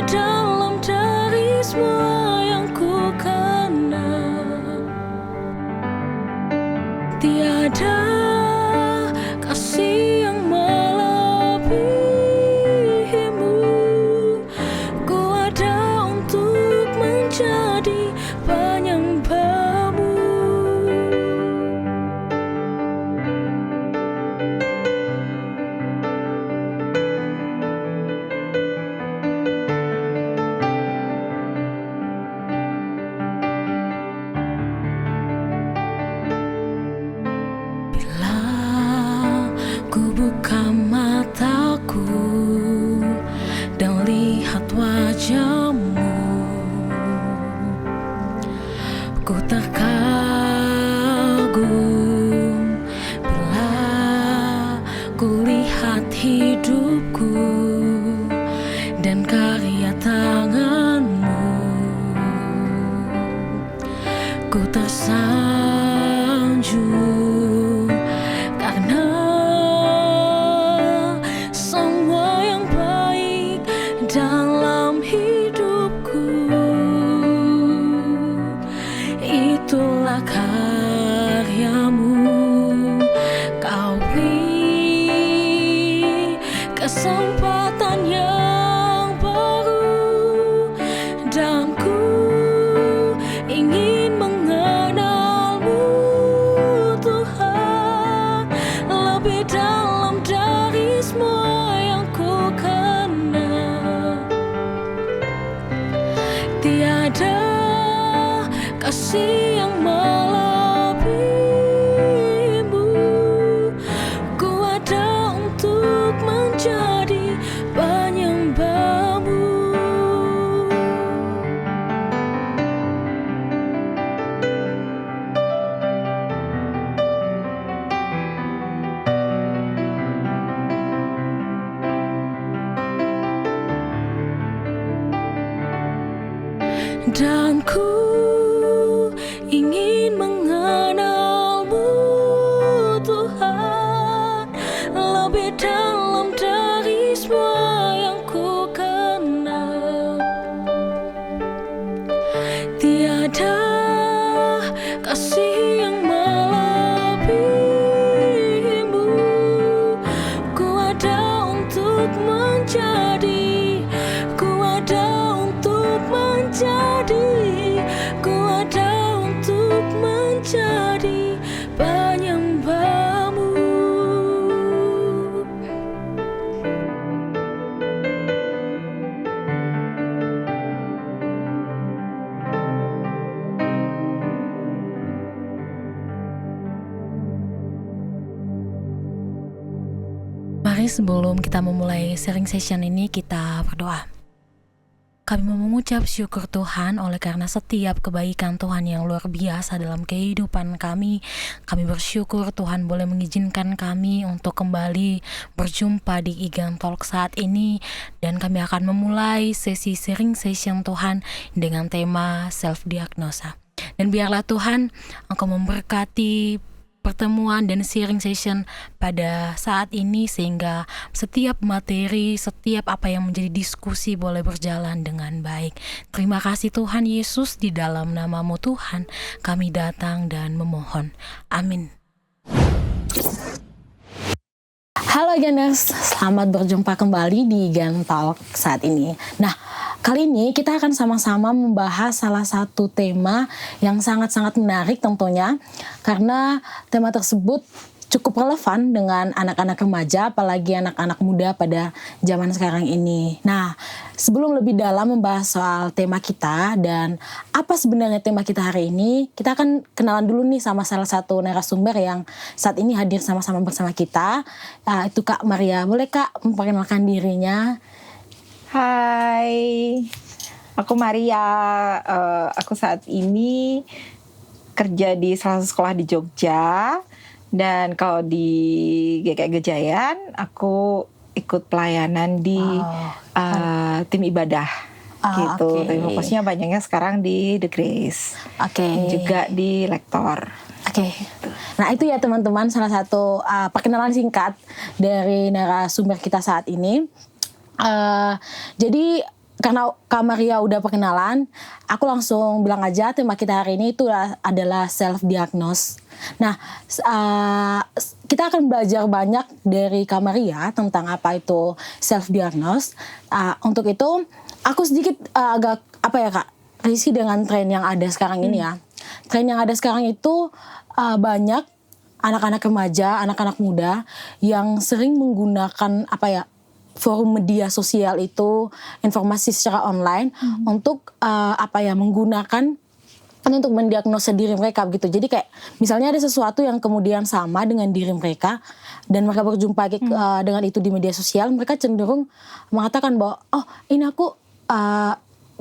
dalam dari semua yang ku kenal. Tiada kasih yang melebihimu. Ku ada untuk menjadi penyembahmu. Bila ku buka mataku dan lihat wajahmu, ku terkagum. Bila ku lihat hidupku dan karya tanganmu, ku tersanjung karena semua yang baik dalam hidupku itulah karyamu. Kau beri kesempatan yang baru dan ku ingin mengenalmu, Tuhan, lebih dalam dari semua yang ku kenal. Tiada kasih yang melebihimu. Ku ada untuk menjadi penyembahmu. Dan ku ingin mengenalmu, Tuhan, lebih dalam dari semua yang ku kenal. Tiada kasih yang melebihimu. Ku ada untuk menjadi, ku ada untuk menjadi, ku ada untuk menjadi penyembahmu. Mari sebelum kita memulai sharing session ini kita berdoa. Kami mau mengucap syukur Tuhan oleh karena setiap kebaikan Tuhan yang luar biasa dalam kehidupan kami. Kami bersyukur Tuhan boleh mengizinkan kami untuk kembali berjumpa di Igan Talk saat ini. Dan kami akan memulai sesi sharing session Tuhan dengan tema self-diagnosa. Dan biarlah Tuhan Engkau memberkati pertemuan dan sharing session pada saat ini sehingga setiap materi, setiap apa yang menjadi diskusi boleh berjalan dengan baik. Terima kasih Tuhan Yesus, di dalam nama-Mu Tuhan kami datang dan memohon. Amin. Halo Iganers, selamat berjumpa kembali di Igan Talk saat ini. Nah, kali ini kita akan sama-sama membahas salah satu tema yang sangat-sangat menarik tentunya, karena tema tersebut cukup relevan dengan anak-anak remaja, apalagi anak-anak muda pada zaman sekarang ini. Nah, sebelum lebih dalam membahas soal tema kita dan apa sebenarnya tema kita hari ini, kita akan kenalan dulu nih sama salah satu narasumber yang saat ini hadir sama-sama bersama kita. Itu Kak Maria. Boleh Kak memperkenalkan dirinya? Hai, aku Maria. Aku saat ini kerja di salah satu sekolah di Jogja. Dan kalau di GKI Gejayan, aku ikut pelayanan di tim ibadah gitu. Tapi fokusnya banyaknya sekarang di The Grace, juga di lektor. Nah itu ya teman-teman, salah satu perkenalan singkat dari narasumber kita saat ini. Jadi karena Kak Maria udah perkenalan, aku langsung bilang aja tema kita hari ini itu adalah self diagnose. Nah, kita akan belajar banyak dari Kak Maria tentang apa itu self diagnose. Untuk itu, aku sedikit agak Kak, risih dengan tren yang ada sekarang ini ya. Tren yang ada sekarang itu banyak anak-anak remaja, anak-anak muda yang sering menggunakan forum media sosial itu, informasi secara online untuk menggunakan untuk mendiagnosa diri mereka begitu. Jadi kayak misalnya ada sesuatu yang kemudian sama dengan diri mereka dan mereka berjumpa dengan itu di media sosial, mereka cenderung mengatakan bahwa ini aku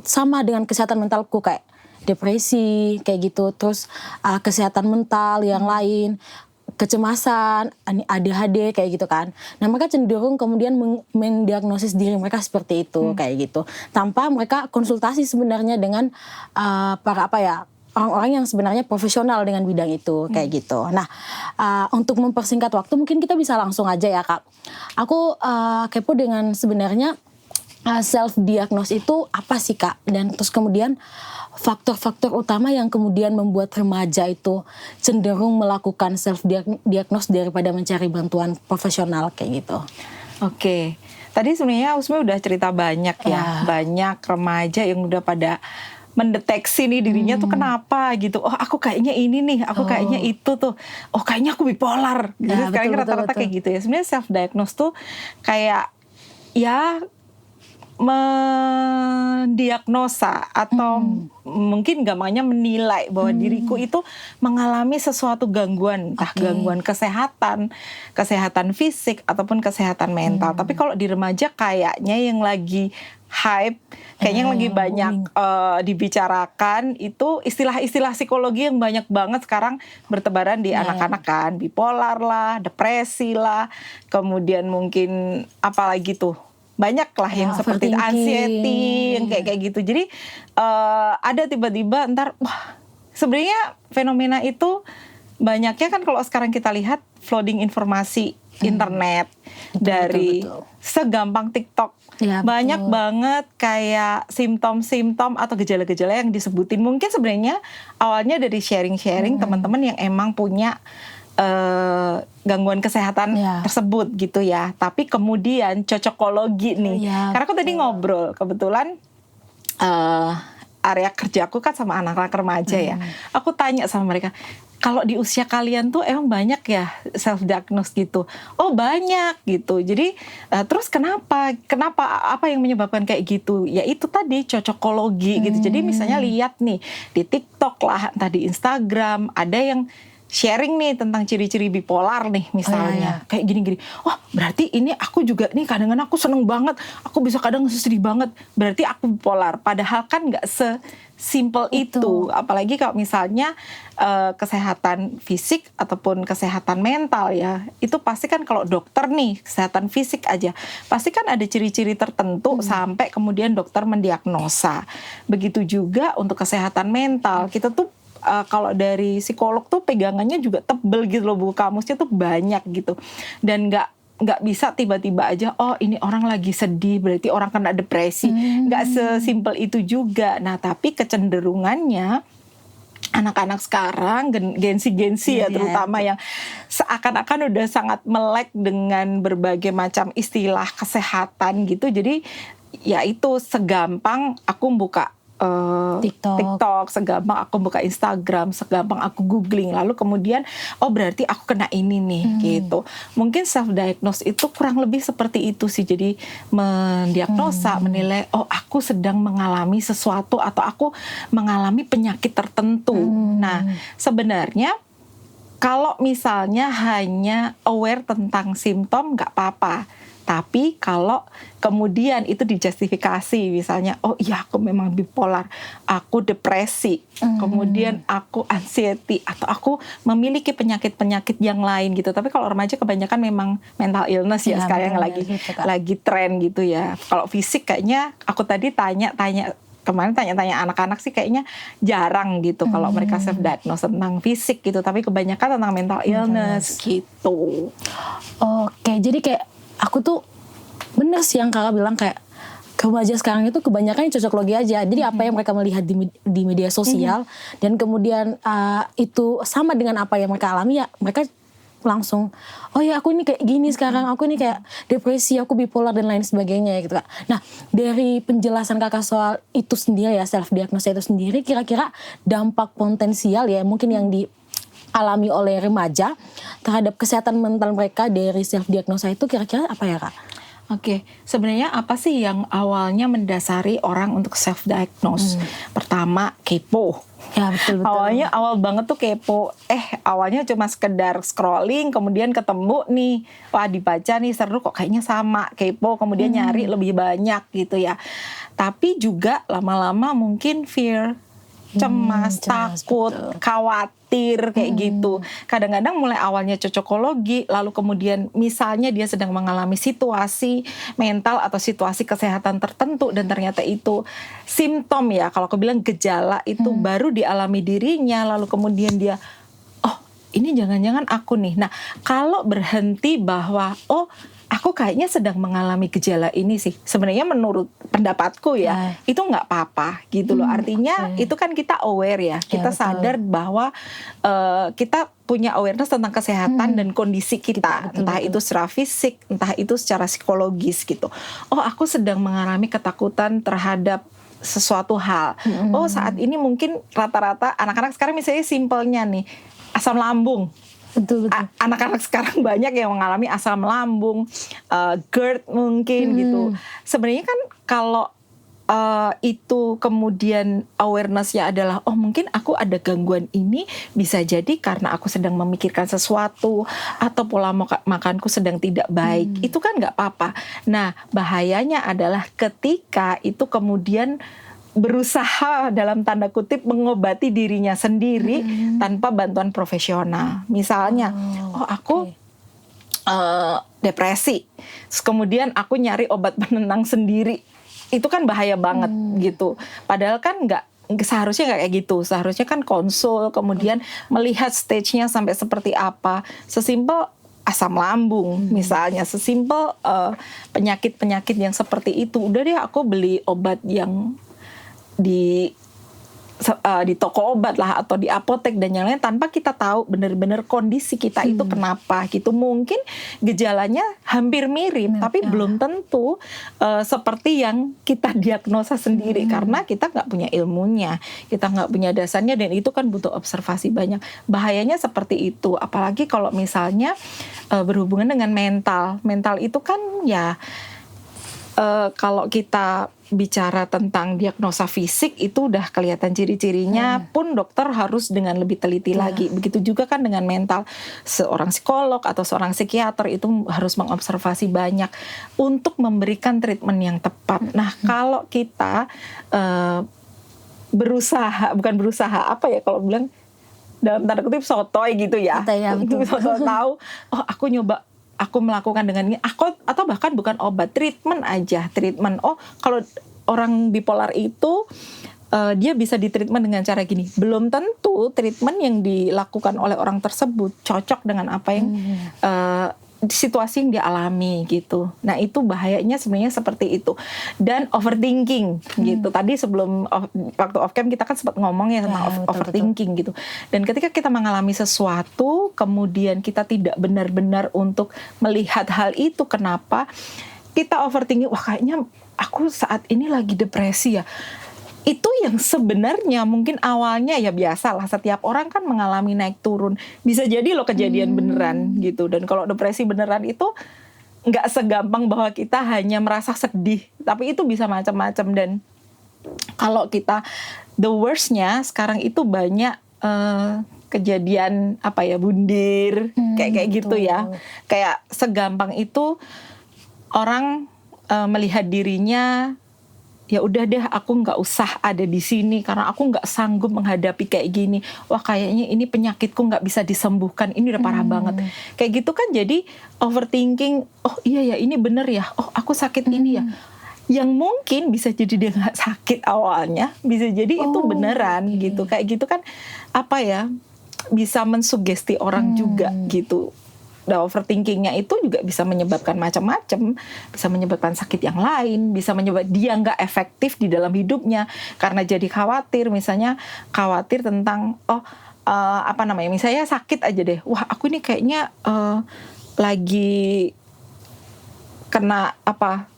sama dengan kesehatan mentalku, kayak depresi kayak gitu, terus kesehatan mental yang lain, kecemasan, ADHD kayak gitu kan. Nah, mereka cenderung kemudian mendiagnosis diri mereka seperti itu kayak gitu, tanpa mereka konsultasi sebenarnya dengan orang-orang yang sebenarnya profesional dengan bidang itu kayak gitu. Nah, untuk mempersingkat waktu mungkin kita bisa langsung aja ya Kak. Aku kepo dengan sebenarnya self diagnose itu apa sih Kak? Dan terus kemudian faktor-faktor utama yang kemudian membuat remaja itu cenderung melakukan self diagnose daripada mencari bantuan profesional kayak gitu. Oke. Tadi sebenarnya Usmi udah cerita banyak ya. Banyak remaja yang udah pada mendeteksi nih dirinya tuh kenapa gitu. Oh, aku kayaknya ini nih, aku kayaknya itu tuh. Oh, kayaknya aku bipolar. Jadi sekarang rata-rata kayak gitu ya. Sebenarnya self diagnose tuh kayak ya mendiagnosa atau mungkin gampangnya menilai bahwa diriku itu mengalami sesuatu gangguan, entah gangguan kesehatan fisik ataupun kesehatan mental. Tapi kalau di remaja kayaknya yang lagi hype, kayaknya yang lagi banyak dibicarakan itu istilah-istilah psikologi yang banyak banget sekarang bertebaran di anak-anak kan, bipolar lah, depresi lah, kemudian mungkin apalagi tuh banyak lah yang seperti anxiety yang kayak gitu. Jadi ada tiba-tiba ntar wah, sebenarnya fenomena itu banyaknya kan kalau sekarang kita lihat flooding informasi internet dari segampang TikTok. Banyak banget kayak simptom-simptom atau gejala-gejala yang disebutin. Mungkin sebenarnya awalnya dari sharing-sharing teman-teman yang emang punya gangguan kesehatan tersebut gitu ya. Tapi kemudian cocokologi nih. Karena aku tadi ngobrol, kebetulan area kerjaku kan sama anak-anak remaja ya. Aku tanya sama mereka, kalau di usia kalian tuh emang banyak ya self diagnose gitu? Oh, banyak gitu. Jadi terus kenapa apa yang menyebabkan kayak gitu? Ya itu tadi cocokologi gitu. Jadi misalnya lihat nih di TikTok lah, entah di Instagram, ada yang sharing nih tentang ciri-ciri bipolar nih misalnya. Kayak gini-gini. Oh, berarti ini aku juga nih kadang-kadang aku seneng banget, aku bisa kadang sedih banget, berarti aku bipolar. Padahal kan gak sesimpel itu. Apalagi kalau misalnya kesehatan fisik ataupun kesehatan mental ya, itu pasti kan kalau dokter nih, kesehatan fisik aja, pasti kan ada ciri-ciri tertentu sampai kemudian dokter mendiagnosa. Begitu juga untuk kesehatan mental, kita tuh kalau dari psikolog tuh pegangannya juga tebel gitu loh, buku kamusnya tuh banyak gitu, dan nggak bisa tiba-tiba aja oh ini orang lagi sedih berarti orang kena depresi, nggak sesimpel itu juga. Nah, tapi kecenderungannya anak-anak sekarang, gensi ya terutama, yang seakan-akan udah sangat melek dengan berbagai macam istilah kesehatan gitu. Jadi ya itu segampang aku buka TikTok, segampang aku buka Instagram, segampang aku googling, lalu kemudian oh berarti aku kena ini nih gitu. Mungkin self diagnose itu kurang lebih seperti itu sih. Jadi mendiagnosa, menilai oh aku sedang mengalami sesuatu atau aku mengalami penyakit tertentu. Nah, sebenarnya kalau misalnya hanya aware tentang simptom nggak apa-apa. Tapi kalau kemudian itu dijustifikasi, misalnya, oh iya aku memang bipolar, aku depresi, kemudian aku anxiety, atau aku memiliki penyakit-penyakit yang lain gitu. Tapi kalau remaja kebanyakan memang mental illness ya sekarang yang lagi tren gitu ya. Kalau fisik kayaknya aku tadi kemarin tanya-tanya anak-anak sih kayaknya jarang gitu kalau mereka self diagnose tentang fisik gitu, tapi kebanyakan tentang mental illness gitu. Oke, jadi kayak aku tuh bener sih yang kakak bilang, kayak remaja sekarang itu kebanyakan cocokologi aja. Jadi apa yang mereka melihat di media sosial dan kemudian itu sama dengan apa yang mereka alami, ya mereka langsung, oh ya aku ini kayak gini sekarang, aku ini kayak depresi, aku bipolar dan lain sebagainya gitu Kak. Nah, dari penjelasan Kakak soal itu sendiri ya, self diagnosis itu sendiri, kira-kira dampak potensial ya mungkin yang dialami oleh remaja terhadap kesehatan mental mereka dari self diagnosis itu kira-kira apa ya Kak? Oke, sebenarnya apa sih yang awalnya mendasari orang untuk self diagnose? Pertama, kepo. Ya betul. Awal banget tuh kepo. Awalnya cuma sekedar scrolling, kemudian ketemu nih, wah dibaca nih seru kok kayaknya sama, kepo, kemudian nyari lebih banyak gitu ya. Tapi juga lama-lama mungkin fear, cemas, takut, betul. khawatir kayak gitu. Kadang-kadang mulai awalnya cocokologi, lalu kemudian misalnya dia sedang mengalami situasi mental atau situasi kesehatan tertentu dan ternyata itu simptom ya, kalau aku bilang gejala itu baru dialami dirinya, lalu kemudian dia, oh ini jangan-jangan aku nih. Nah kalau berhenti bahwa aku kayaknya sedang mengalami gejala ini sih, sebenarnya menurut pendapatku ya, itu nggak apa-apa gitu loh. Artinya itu kan kita aware ya, kita sadar bahwa kita punya awareness tentang kesehatan dan kondisi kita, entah itu secara fisik, entah itu secara psikologis gitu. Oh aku sedang mengalami ketakutan terhadap sesuatu hal. Oh saat ini mungkin rata-rata anak-anak sekarang misalnya simpelnya nih, asam lambung. Betul. Anak-anak sekarang banyak yang mengalami asam lambung, GERD mungkin gitu. Sebenarnya kan kalau itu kemudian awareness-nya adalah mungkin aku ada gangguan ini, bisa jadi karena aku sedang memikirkan sesuatu atau pola makanku sedang tidak baik. Itu kan nggak apa-apa. Nah bahayanya adalah ketika itu kemudian berusaha dalam tanda kutip mengobati dirinya sendiri tanpa bantuan profesional. Misalnya, aku depresi, terus kemudian aku nyari obat penenang sendiri. Itu kan bahaya banget gitu. Padahal kan seharusnya nggak kayak gitu. Seharusnya kan konsul, kemudian melihat stage-nya sampai seperti apa. Sesimpel asam lambung misalnya, sesimpel penyakit-penyakit yang seperti itu. Udah deh aku beli obat yang di toko obat lah atau di apotek dan yang lain, tanpa kita tahu benar-benar kondisi kita itu kenapa gitu. Mungkin gejalanya hampir mirip tapi belum tentu seperti yang kita diagnosa sendiri karena kita nggak punya ilmunya, kita nggak punya dasarnya, dan itu kan butuh observasi banyak. Bahayanya seperti itu, apalagi kalau misalnya berhubungan dengan mental itu kan ya, kalau kita bicara tentang diagnosa fisik itu udah kelihatan ciri-cirinya, pun dokter harus dengan lebih teliti lagi. Begitu juga kan dengan mental, seorang psikolog atau seorang psikiater itu harus mengobservasi banyak untuk memberikan treatment yang tepat. Nah kalau kita bukan berusaha apa ya kalau bilang dalam tanda kutip sotoy gitu ya, sotoy tahu, aku nyoba, aku melakukan dengan ini, atau bahkan bukan obat, treatment aja, kalau orang bipolar itu dia bisa ditreatment dengan cara gini. Belum tentu treatment yang dilakukan oleh orang tersebut cocok dengan apa yang situasi yang dia alami gitu. Nah itu bahayanya sebenarnya seperti itu. Dan overthinking gitu. Tadi sebelum waktu off cam kita kan sempat ngomong ya tentang overthinking gitu. Dan ketika kita mengalami sesuatu, kemudian kita tidak benar-benar untuk melihat hal itu, kenapa kita overthinking, wah kayaknya aku saat ini lagi depresi ya. Itu yang sebenarnya mungkin awalnya ya biasalah, setiap orang kan mengalami naik turun. Bisa jadi loh kejadian beneran gitu. Dan kalau depresi beneran itu nggak segampang bahwa kita hanya merasa sedih, tapi itu bisa macam-macam. Dan kalau kita the worst-nya sekarang itu banyak kejadian bundir kayak gitu ya. Kayak segampang itu orang melihat dirinya, ya udah deh aku nggak usah ada di sini karena aku nggak sanggup menghadapi kayak gini. Wah kayaknya ini penyakitku nggak bisa disembuhkan, ini udah parah banget. Kayak gitu kan jadi overthinking. Oh iya ya ini bener ya. Oh aku sakit ini ya. Yang mungkin bisa jadi dia nggak sakit awalnya, bisa jadi itu beneran gitu. Kayak gitu kan bisa mensugesti orang juga gitu. overthinkingnya itu juga bisa menyebabkan macam-macam, bisa menyebabkan sakit yang lain, bisa menyebabkan dia nggak efektif di dalam hidupnya karena jadi khawatir, misalnya khawatir tentang misalnya sakit aja deh, wah aku ini kayaknya lagi kena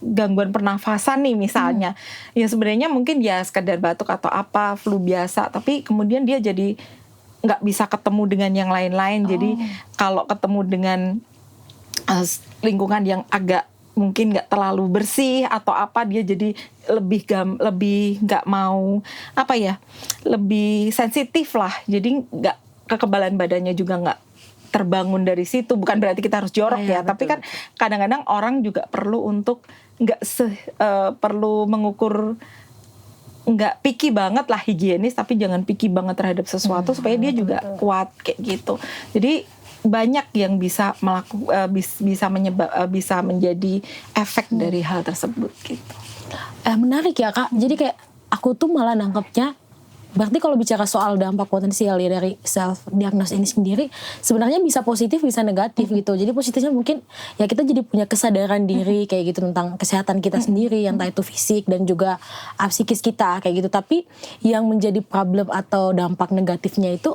gangguan pernafasan nih misalnya. Ya sebenarnya mungkin ya sekedar batuk atau flu biasa, tapi kemudian dia jadi nggak bisa ketemu dengan yang lain-lain. Jadi kalau ketemu dengan lingkungan yang agak mungkin nggak terlalu bersih atau dia jadi lebih nggak mau lebih sensitif lah. Jadi nggak, kekebalan badannya juga nggak terbangun dari situ. Bukan berarti kita harus jorok ya, tapi kan kadang-kadang orang juga perlu untuk perlu mengukur, nggak picky banget lah, higienis, tapi jangan picky banget terhadap sesuatu supaya dia juga kuat kayak gitu. Jadi banyak yang bisa bisa menjadi efek dari hal tersebut gitu. Menarik ya Kak. Jadi kayak aku tuh malah nangkepnya, berarti kalau bicara soal dampak potensial ya dari self diagnosis ini sendiri, sebenarnya bisa positif bisa negatif gitu. Jadi positifnya mungkin ya kita jadi punya kesadaran diri kayak gitu tentang kesehatan kita sendiri, yang entah itu fisik dan juga psikis kita kayak gitu. Tapi yang menjadi problem atau dampak negatifnya itu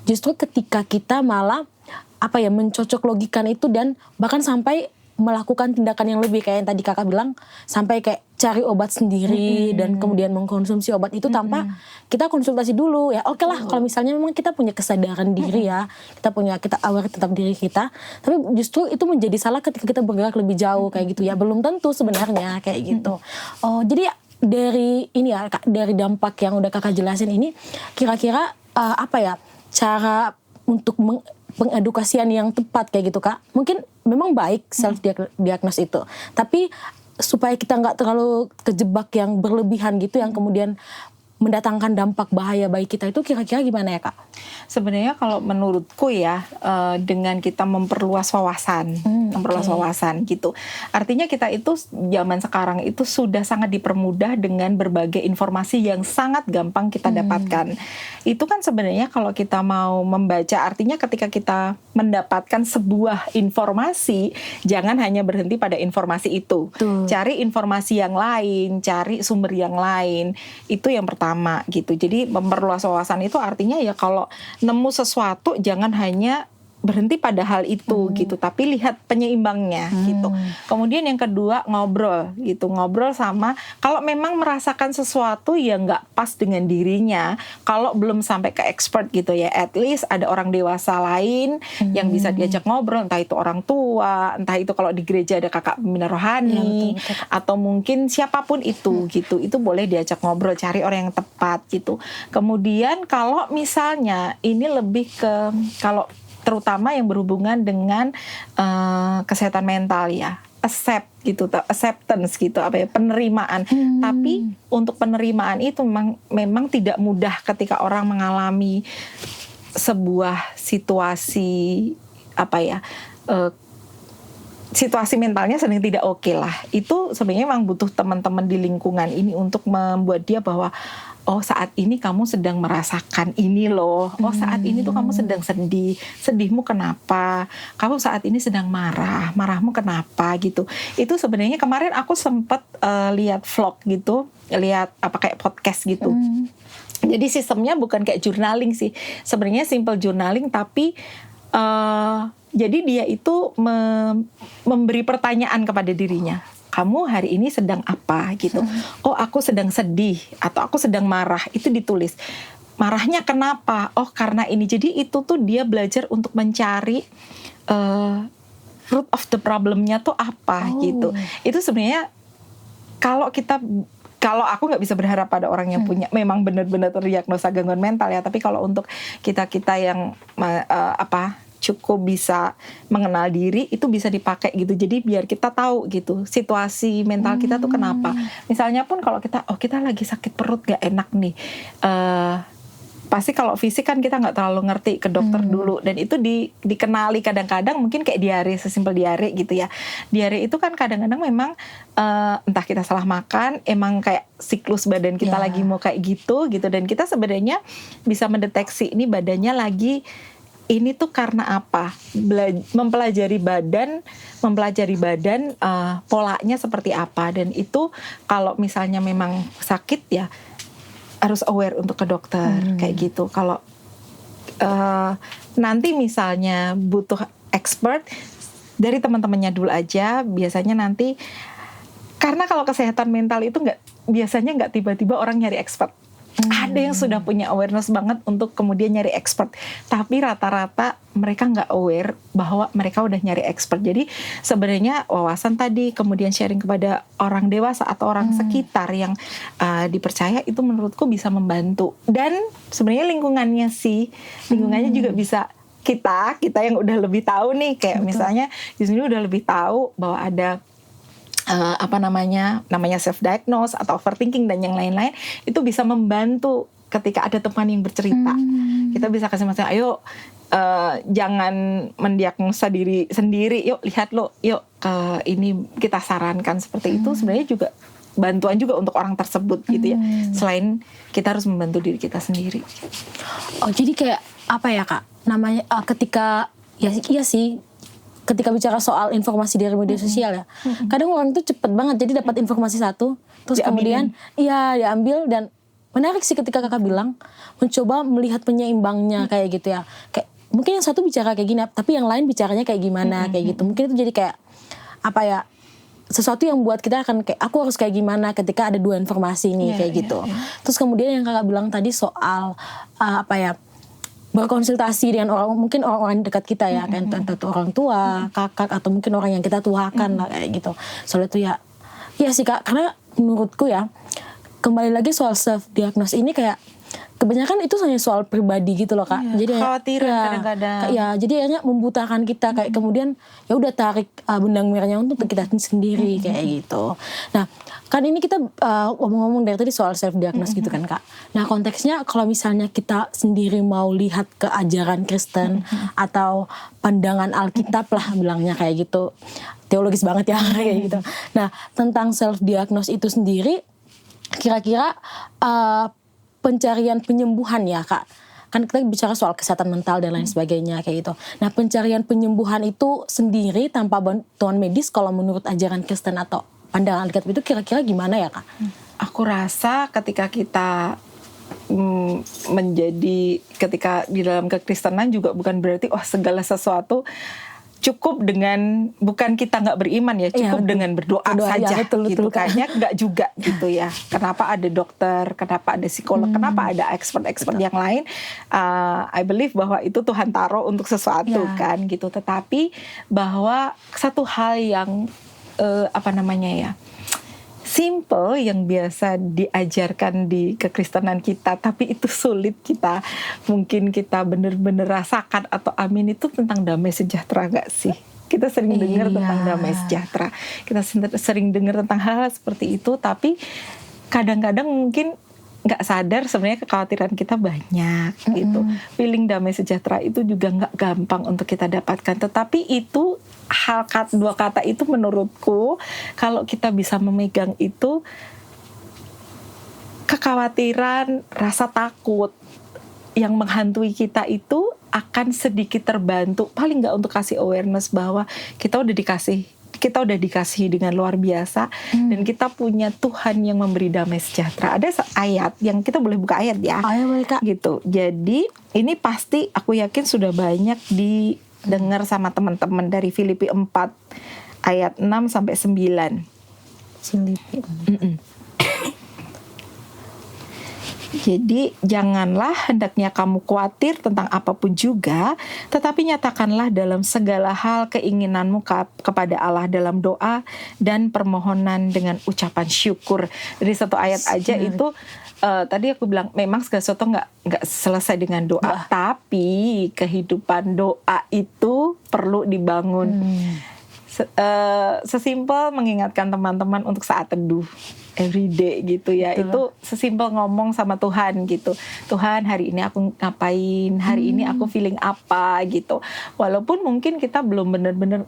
justru ketika kita malah mencocok logikan itu dan bahkan sampai melakukan tindakan yang lebih, kayak yang tadi Kakak bilang, sampai kayak cari obat sendiri dan kemudian mengkonsumsi obat itu tanpa kita konsultasi dulu ya. Oke lah kalau misalnya memang kita punya kesadaran diri ya, kita aware tentang diri kita, tapi justru itu menjadi salah ketika kita bergerak lebih jauh kayak gitu ya. Belum tentu sebenarnya kayak gitu. Jadi dari ini ya Kak, dari dampak yang udah Kakak jelasin ini, kira-kira cara untuk pengedukasian yang tepat kayak gitu Kak. Mungkin memang baik self diagnosis itu, tapi supaya kita nggak terlalu kejebak yang berlebihan gitu, yang kemudian mendatangkan dampak bahaya bagi kita, itu kira-kira gimana ya Kak? Sebenarnya kalau menurutku ya, dengan kita memperluas wawasan gitu. Artinya kita itu zaman sekarang itu sudah sangat dipermudah dengan berbagai informasi yang sangat gampang kita dapatkan. Itu kan sebenarnya kalau kita mau membaca, artinya ketika kita mendapatkan sebuah informasi, jangan hanya berhenti pada informasi itu. Cari informasi yang lain, cari sumber yang lain. Itu yang pertama gitu. Jadi memperluas wawasan itu artinya ya kalau nemu sesuatu jangan hanya berhenti pada hal itu gitu, tapi lihat penyeimbangnya gitu. Kemudian yang kedua, ngobrol sama, kalau memang merasakan sesuatu yang nggak pas dengan dirinya, kalau belum sampai ke expert gitu ya, at least ada orang dewasa lain yang bisa diajak ngobrol, entah itu orang tua, entah itu kalau di gereja ada kakak pembina rohani, atau mungkin siapapun itu gitu, itu boleh diajak ngobrol, cari orang yang tepat gitu. Kemudian kalau misalnya ini lebih ke, kalau terutama yang berhubungan dengan kesehatan mental ya, acceptance gitu, penerimaan. Tapi untuk penerimaan itu memang tidak mudah ketika orang mengalami sebuah situasi situasi mentalnya sedang tidak oke lah. Itu sebenarnya memang butuh teman-teman di lingkungan ini untuk membuat dia bahwa saat ini kamu sedang merasakan ini loh. Saat ini tuh kamu sedang sedih. Sedihmu kenapa? Kamu saat ini sedang marah. Marahmu kenapa gitu. Itu sebenarnya kemarin aku sempat lihat vlog gitu, lihat kayak podcast gitu. Jadi sistemnya bukan kayak journaling sih. Sebenarnya simple journaling, tapi jadi dia itu memberi pertanyaan kepada dirinya. Kamu hari ini sedang apa gitu. Aku sedang sedih atau aku sedang marah, itu ditulis. Marahnya kenapa? Karena ini. Jadi itu tuh dia belajar untuk mencari root of the problemnya tuh apa gitu. Itu sebenarnya kalau aku nggak bisa berharap pada orang yang punya memang benar-benar terdiagnosa gangguan mental ya, tapi kalau untuk kita yang cukup bisa mengenal diri, itu bisa dipakai gitu. Jadi biar kita tahu gitu situasi mental kita tuh kenapa. Misalnya pun kalau kita lagi sakit perut gak enak nih, pasti kalau fisik kan kita nggak terlalu ngerti, ke dokter dulu, dan itu dikenali kadang-kadang mungkin kayak diare, sesimpel diare gitu ya. Diare itu kan kadang-kadang memang entah kita salah makan, emang kayak siklus badan kita lagi mau kayak gitu, dan kita sebenarnya bisa mendeteksi ini badannya lagi ini tuh karena apa? Mempelajari badan polanya seperti apa, dan itu kalau misalnya memang sakit ya harus aware untuk ke dokter kayak gitu. Kalau nanti misalnya butuh expert, dari teman-temannya dulu aja. Biasanya nanti, karena kalau kesehatan mental itu biasanya nggak tiba-tiba orang nyari expert. Ada yang sudah punya awareness banget untuk kemudian nyari expert, tapi rata-rata mereka nggak aware bahwa mereka udah nyari expert. Jadi sebenarnya wawasan tadi, kemudian sharing kepada orang dewasa atau orang sekitar yang dipercaya, itu menurutku bisa membantu. Dan sebenarnya lingkungannya juga bisa kita yang udah lebih tahu nih, kayak misalnya di sini udah lebih tahu bahwa ada namanya self diagnose atau overthinking dan yang lain-lain, itu bisa membantu ketika ada teman yang bercerita. Kita bisa kasih masukan, ayo jangan mendiagnosa diri sendiri, yuk lihat lo, yuk ini kita sarankan seperti itu. Sebenarnya juga bantuan juga untuk orang tersebut gitu ya. Selain kita harus membantu diri kita sendiri. Oh, jadi kayak apa ya Kak? Namanya ketika iya sih, ketika bicara soal informasi dari media sosial ya, kadang orang itu cepet banget jadi dapat informasi satu, terus kemudian diambil. Dan menarik sih ketika Kakak bilang mencoba melihat penyeimbangnya kayak gitu ya. Kayak mungkin yang satu bicara kayak gini, tapi yang lain bicaranya kayak gimana kayak gitu. Mungkin itu jadi kayak apa ya, sesuatu yang buat kita akan kayak aku harus kayak gimana ketika ada dua informasi nih kayak gitu. Terus kemudian yang Kakak bilang tadi soal berkonsultasi dengan mungkin orang-orang dekat kita ya, kayak tentu orang tua, kakak, atau mungkin orang yang kita tuakan lah kayak gitu. Soal itu ya sih Kak, karena menurutku ya, kembali lagi soal self diagnose ini kayak kebanyakan itu hanya soal pribadi gitu loh Kak. Jadi khawatiran kadang-kadang. Jadi akhirnya membutakan kita, kayak kemudian ya udah tarik benang merahnya untuk kita sendiri kayak gitu. Nah, kan ini kita ngomong-ngomong dari tadi soal self diagnose gitu kan Kak. Nah, konteksnya kalau misalnya kita sendiri mau lihat ke ajaran Kristen atau pandangan Alkitab lah bilangnya kayak gitu. Teologis banget ya kayak gitu. Nah, tentang self diagnose itu sendiri kira-kira pencarian penyembuhan ya Kak. Kan kita bicara soal kesehatan mental dan lain sebagainya kayak gitu. Nah, pencarian penyembuhan itu sendiri tanpa bantuan medis kalau menurut ajaran Kristen atau pandangan Alkitab itu kira-kira gimana ya Kak? Aku rasa ketika kita ketika di dalam kekristenan juga bukan berarti segala sesuatu cukup dengan, bukan kita nggak beriman ya, cukup dengan berdoa saja betul, gitu. Kak. Kayaknya nggak juga gitu ya. Kenapa ada dokter, kenapa ada psikolog, kenapa ada expert yang lain? I believe bahwa itu Tuhan taruh untuk sesuatu kan gitu. Tetapi bahwa satu hal yang simple yang biasa diajarkan di kekristenan kita, tapi itu sulit mungkin kita benar-benar rasakan atau amin, itu tentang damai sejahtera gak sih? Kita sering dengar tentang damai sejahtera, kita sering dengar tentang hal-hal seperti itu, tapi kadang-kadang mungkin nggak sadar sebenarnya kekhawatiran kita banyak gitu. Feeling damai sejahtera itu juga nggak gampang untuk kita dapatkan, tetapi itu dua kata itu menurutku kalau kita bisa memegang itu, kekhawatiran, rasa takut yang menghantui kita itu akan sedikit terbantu, paling nggak untuk kasih awareness bahwa kita udah dikasihi dengan luar biasa, dan kita punya Tuhan yang memberi damai sejahtera. Ada ayat yang kita boleh buka ayat ya. Ayo mereka. Gitu. Jadi ini pasti aku yakin sudah banyak didengar sama teman-teman, dari Filipi 4 ayat 6 sampai 9. Filipi. Jadi janganlah hendaknya kamu khawatir tentang apapun juga, tetapi nyatakanlah dalam segala hal keinginanmu kepada Allah dalam doa dan permohonan dengan ucapan syukur. Dari satu ayat aja itu tadi aku bilang memang segala sesuatu nggak selesai dengan doa, tapi kehidupan doa itu perlu dibangun. Sesimpel mengingatkan teman-teman untuk saat teduh everyday gitu ya. Itu sesimpel ngomong sama Tuhan gitu, Tuhan hari ini aku ngapain, hari ini aku feeling apa gitu. Walaupun mungkin kita belum benar-benar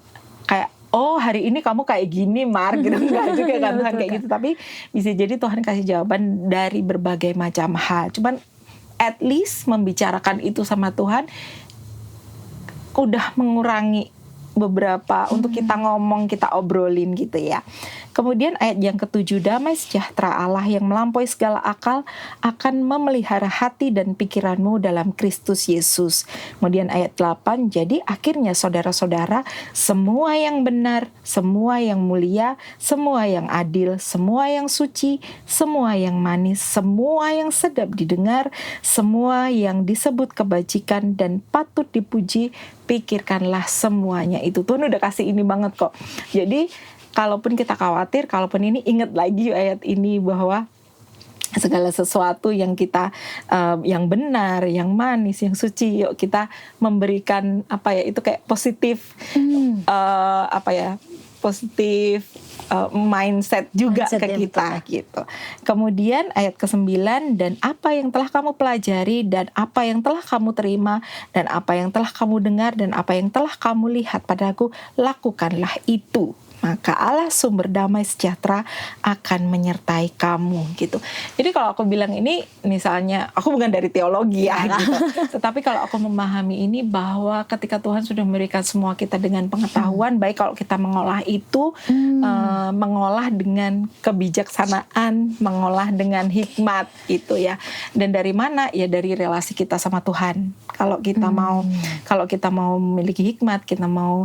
kayak hari ini kamu kayak gini Mar gitu, enggak juga kan Tuhan kayak gitu, tapi bisa jadi Tuhan kasih jawaban dari berbagai macam hal. Cuman at least membicarakan itu sama Tuhan udah mengurangi beberapa untuk kita ngomong, kita obrolin gitu ya. Kemudian ayat yang ke-7, damai sejahtera Allah yang melampaui segala akal akan memelihara hati dan pikiranmu dalam Kristus Yesus. Kemudian ayat 8, jadi akhirnya saudara-saudara, semua yang benar, semua yang mulia, semua yang adil, semua yang suci, semua yang manis, semua yang sedap didengar, semua yang disebut kebajikan dan patut dipuji, pikirkanlah semuanya itu. Tuhan udah kasih ini banget kok. Jadi kalaupun kita khawatir, kalaupun ini, ingat lagi ayat ini bahwa segala sesuatu yang kita yang benar, yang manis, yang suci, yuk kita memberikan itu kayak positif positif mindset juga ke kita gitu. Kemudian ayat ke-9, dan apa yang telah kamu pelajari dan apa yang telah kamu terima dan apa yang telah kamu dengar dan apa yang telah kamu lihat padaku, lakukanlah itu. Maka Allah sumber damai sejahtera akan menyertai kamu gitu. Jadi kalau aku bilang ini, misalnya aku bukan dari teologi ya gitu, tetapi kalau aku memahami ini bahwa ketika Tuhan sudah memberikan semua kita dengan pengetahuan, baik kalau kita mengolah itu, mengolah dengan kebijaksanaan, mengolah dengan hikmat gitu ya. Dan dari mana? Ya dari relasi kita sama Tuhan. Kalau kita mau memiliki hikmat, kita mau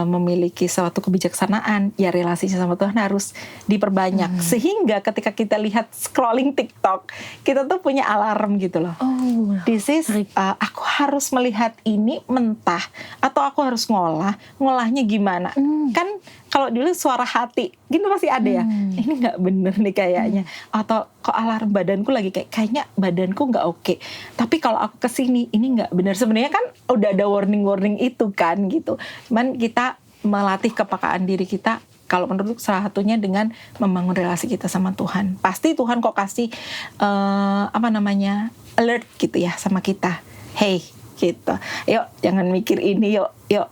memiliki suatu kebijaksanaan, ya relasinya sama Tuhan harus diperbanyak. Sehingga ketika kita lihat scrolling TikTok, kita tuh punya alarm gitu loh. This is aku harus melihat ini mentah, atau aku harus ngolahnya gimana? Kan kalau dulu suara hati gitu masih ada ya, ini nggak bener nih kayaknya, atau kok alarm badanku lagi kayaknya badanku nggak oke, tapi kalau aku kesini ini nggak bener. Sebenarnya kan udah ada warning itu kan gitu. Cuman kita melatih kepekaan diri kita, kalau menurut salah satunya dengan membangun relasi kita sama Tuhan. Pasti Tuhan kok kasih alert gitu ya sama kita. Hey gitu, yuk jangan mikir ini, yuk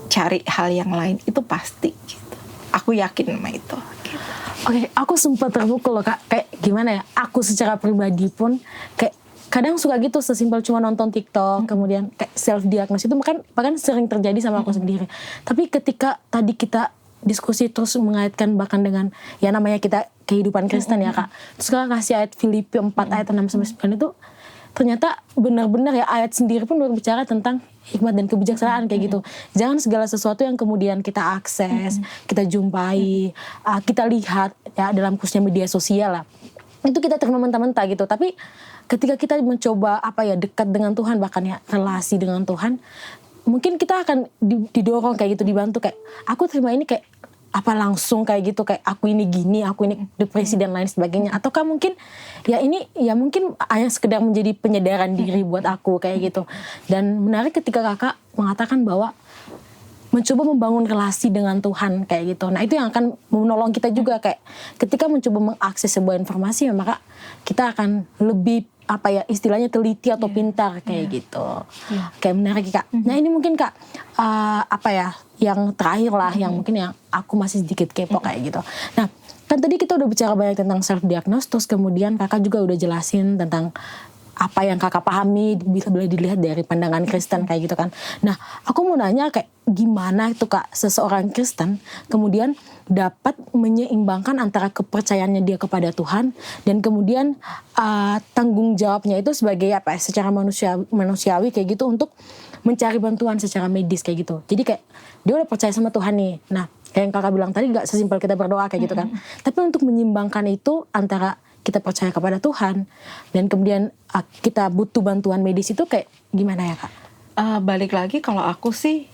cari hal yang lain, itu pasti gitu. Aku yakin sama itu gitu. Oke, aku sempat terpukul loh Kak, kayak gimana ya, aku secara pribadi pun kayak kadang suka gitu, sesimpel cuma nonton TikTok, kemudian kayak self diagnose itu bahkan sering terjadi sama aku sendiri. Tapi ketika tadi kita diskusi terus mengaitkan bahkan dengan ya namanya kita kehidupan Kristen ya Kak, terus Kakak kasih ayat Filipi 4 ayat 6-9 itu, ternyata benar-benar ya ayat sendiri pun berbicara tentang hikmat dan kebijaksanaan kayak gitu. Jangan segala sesuatu yang kemudian kita akses, kita jumpai, kita lihat ya dalam khususnya media sosial lah, itu kita terima mentah-mentah gitu. Tapi ketika kita mencoba dekat dengan Tuhan, bahkan ya relasi dengan Tuhan, mungkin kita akan didorong kayak gitu, dibantu kayak aku terima ini kayak langsung kayak gitu, kayak aku ini gini, aku ini depresi dan lain sebagainya. Ataukah mungkin ya ini ya mungkin hanya sekedar menjadi penyadaran diri buat aku kayak gitu. Dan menarik ketika Kakak mengatakan bahwa mencoba membangun relasi dengan Tuhan kayak gitu. Nah itu yang akan menolong kita juga, kayak ketika mencoba mengakses sebuah informasi, maka kita akan lebih istilahnya teliti atau pintar kayak gitu. Kayak menarik Kak. Nah ini mungkin Kak yang terakhir lah, yang mungkin yang aku masih sedikit kepo kayak gitu. Nah kan tadi kita udah bicara banyak tentang self diagnose, terus kemudian Kakak juga udah jelasin tentang apa yang Kakak pahami bisa boleh dilihat dari pandangan Kristen kayak gitu kan. Nah aku mau nanya kayak gimana itu Kak seseorang Kristen kemudian dapat menyeimbangkan antara kepercayaannya dia kepada Tuhan dan kemudian tanggung jawabnya itu sebagai secara manusiawi kayak gitu untuk mencari bantuan secara medis kayak gitu. Jadi kayak dia udah percaya sama Tuhan nih. Nah kayak yang Kakak bilang tadi gak sesimpel kita berdoa kayak gitu kan. Tapi untuk menyimbangkan itu antara kita percaya kepada Tuhan dan kemudian kita butuh bantuan medis itu kayak gimana ya Kak? Balik lagi kalau aku sih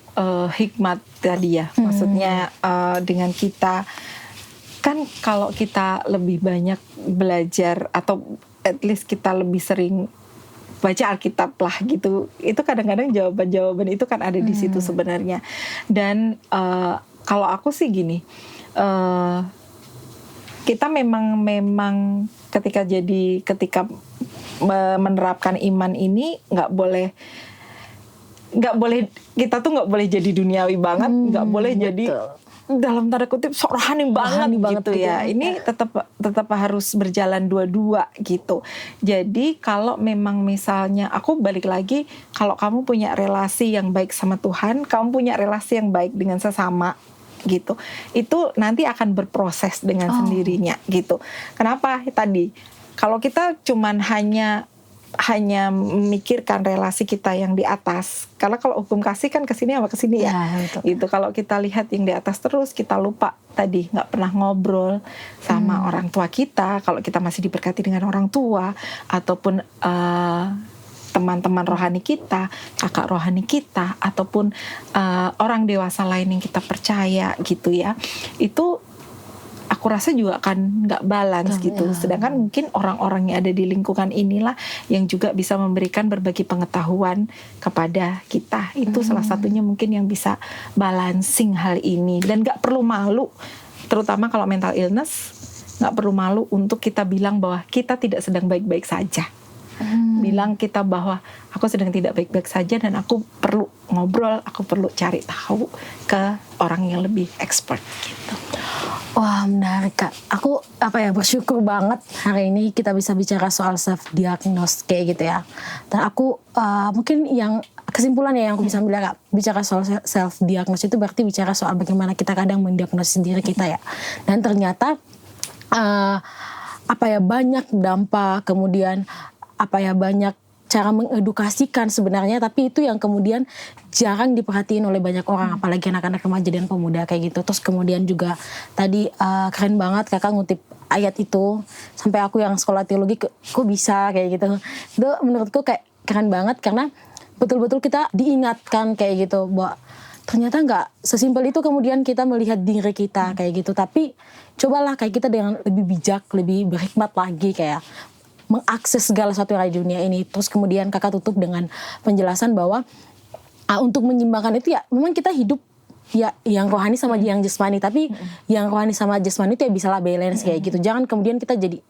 hikmat tadi ya, maksudnya dengan kita kan kalau kita lebih banyak belajar atau at least kita lebih sering baca Alkitab lah gitu, itu kadang-kadang jawaban-jawaban itu kan ada di situ sebenarnya. Dan kalau aku sih gini, kita memang ketika menerapkan iman ini nggak boleh kita tuh nggak boleh jadi duniawi banget, nggak boleh jadi dalam tanda kutip sok rohani banget gitu ya. Ini tetap harus berjalan dua-dua gitu. Jadi kalau memang misalnya aku balik lagi, kalau kamu punya relasi yang baik sama Tuhan, kamu punya relasi yang baik dengan sesama gitu, itu nanti akan berproses dengan sendirinya gitu. Kenapa tadi? Kalau kita cuman hanya memikirkan relasi kita yang di atas, karena kalau hukum kasih kan kesini sama kesini ya, gitu. Kalau kita lihat yang di atas terus, kita lupa tadi nggak pernah ngobrol sama orang tua kita. Kalau kita masih diberkati dengan orang tua ataupun teman-teman rohani kita, kakak rohani kita, ataupun orang dewasa lain yang kita percaya gitu ya, itu aku rasa juga akan nggak balance gitu. Sedangkan mungkin orang-orang yang ada di lingkungan inilah yang juga bisa memberikan berbagi pengetahuan kepada kita. Itu salah satunya mungkin yang bisa balancing hal ini. Dan nggak perlu malu, terutama kalau mental illness, nggak perlu malu untuk kita bilang bahwa kita tidak sedang baik-baik saja. Bilang kita bahwa aku sedang tidak baik-baik saja dan aku perlu ngobrol, aku perlu cari tahu ke orang yang lebih expert gitu. Wah, menarik Kak. Aku bersyukur banget hari ini kita bisa bicara soal self diagnose kayak gitu ya. Dan aku mungkin yang kesimpulannya yang aku bisa bilang Kak, bicara soal self diagnose itu berarti bicara soal bagaimana kita kadang mendiagnosis diri kita ya. Dan ternyata banyak dampak, kemudian banyak cara mengedukasikan sebenarnya, tapi itu yang kemudian jarang diperhatiin oleh banyak orang, apalagi anak-anak remaja dan pemuda kayak gitu. Terus kemudian juga tadi keren banget Kakak ngutip ayat itu, sampai aku yang sekolah teologi kok bisa kayak gitu. Itu menurutku kayak keren banget karena betul-betul kita diingatkan kayak gitu bahwa ternyata nggak sesimpel itu kemudian kita melihat diri kita kayak gitu, tapi cobalah kayak kita dengan lebih bijak, lebih berhikmat lagi kayak mengakses segala sesuatu yang ada di dunia ini. Terus kemudian Kakak tutup dengan penjelasan bahwa untuk menyimbangkan itu ya memang kita hidup ya yang rohani sama yang jasmani, tapi yang rohani sama jasmani itu ya bisa lah balance kayak gitu. Jangan kemudian kita jadi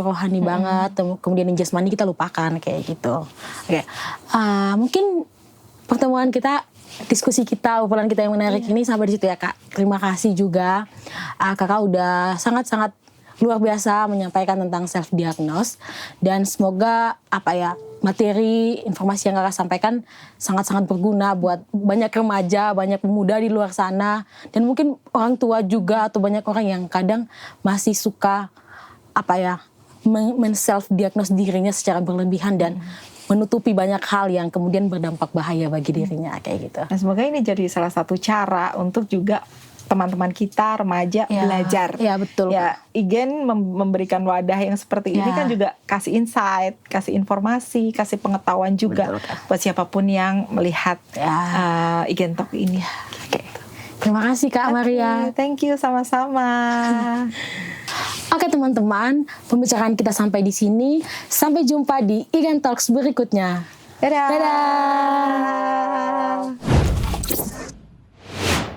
rohani banget, kemudian yang jasmani kita lupakan kayak gitu. Oke. Mungkin pertemuan kita, diskusi kita, obrolan kita yang menarik ini sampai di situ ya Kak. Terima kasih juga Kakak udah sangat-sangat luar biasa menyampaikan tentang self diagnose, dan semoga materi informasi yang Kakak sampaikan sangat-sangat berguna buat banyak remaja, banyak pemuda di luar sana, dan mungkin orang tua juga atau banyak orang yang kadang masih suka men-self diagnose dirinya secara berlebihan dan menutupi banyak hal yang kemudian berdampak bahaya bagi dirinya kayak gitu. Nah, semoga ini jadi salah satu cara untuk juga teman-teman kita remaja belajar. Ya betul. Ya, Igen memberikan wadah yang seperti ini kan juga kasih insight, kasih informasi, kasih pengetahuan juga buat siapapun yang melihat Igen Talk ini. Oke. Terima kasih Kak Maria. Thank you, sama-sama. Oke teman-teman, pembicaraan kita sampai di sini. Sampai jumpa di Igen Talks berikutnya. Dadah. Dadah.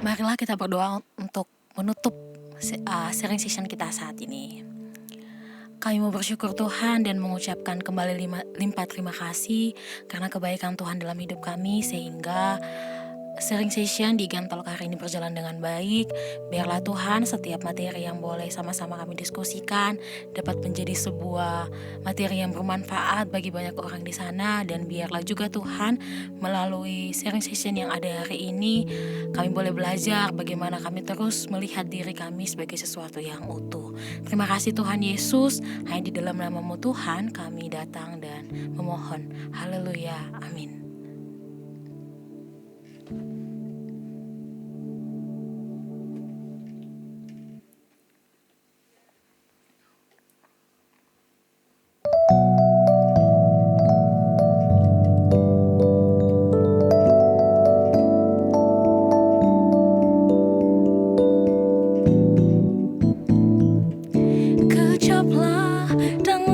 Marilah kita berdoa untuk menutup sharing session kita saat ini. Kami mau bersyukur Tuhan dan mengucapkan kembali limpah terima kasih karena kebaikan Tuhan dalam hidup kami, sehingga sharing session di Igen Talk hari ini berjalan dengan baik. Biarlah Tuhan setiap materi yang boleh sama-sama kami diskusikan dapat menjadi sebuah materi yang bermanfaat bagi banyak orang di sana. Dan biarlah juga Tuhan melalui sharing session yang ada hari ini kami boleh belajar bagaimana kami terus melihat diri kami sebagai sesuatu yang utuh. Terima kasih Tuhan Yesus, hanya di dalam nama-Mu Tuhan kami datang dan memohon. Haleluya, amin. Kecaplah dan